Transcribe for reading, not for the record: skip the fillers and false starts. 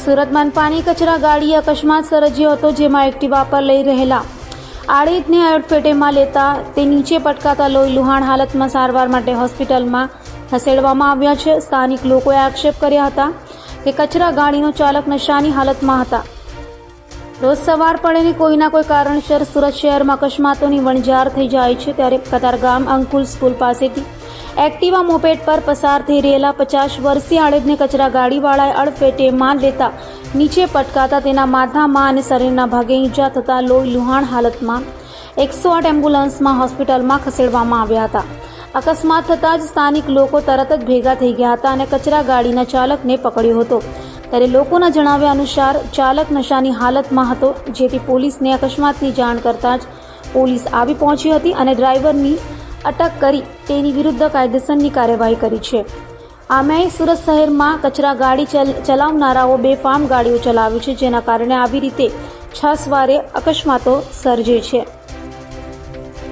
સુરત મનપાની કચરા ગાડીએ અકસ્માત સર્જ્યો હતો, જેમાં એક્ટિવા પર લઈ રહેલા આડિતને અડફેટેમાં લેતા તે નીચે પટકાતા લોહી લુહાણ હાલતમાં સારવાર માટે હોસ્પિટલમાં ખસેડવામાં આવ્યા છે। સ્થાનિક લોકોએ આક્ષેપ કર્યા હતા કે કચરા ગાડીનો ચાલક નશાની હાલતમાં હતા। રોજ સવાર પડે કોઈના કોઈ કારણસર સુરત શહેરમાં અકસ્માતોની વણઝાર થઈ જાય છે, ત્યારે કતારગામ અંકુલ સ્કૂલ પાસેથી એક્ટિવા મોપેડ પર પસાર થઈ રહેલા 50 વર્ષીય આડિતને કચરા ગાડીવાળાએ અડફેટેમાં લેતા નીચે પટકાતા તેના માથામાં અને શરીરના ભાગે ઈજા થતાં લોહી લુહાણ હાલતમાં 108 એમ્બ્યુલન્સમાં હોસ્પિટલમાં ખસેડવામાં આવ્યા હતા। અકસ્માત થતાં જ સ્થાનિક લોકો તરત જ ભેગા થઈ ગયા હતા અને કચરા ગાડીના ચાલકને પકડ્યો હતો। ત્યારે લોકોના જણાવ્યા અનુસાર ચાલક નશાની હાલતમાં હતો, જેથી પોલીસને અકસ્માતની જાણ કરતાં જ પોલીસ આવી પહોંચી હતી અને ડ્રાઈવરની અટક કરી તેની વિરુદ્ધ કાયદેસરની કાર્યવાહી કરી છે। આમેય સુરત શહેરમાં કચરા ગાડી ચલાવનારાઓ બેફામ ગાડીઓ ચલાવે છે, જેના કારણે આવી રીતે છાસવારે અકસ્માતો સર્જે છે।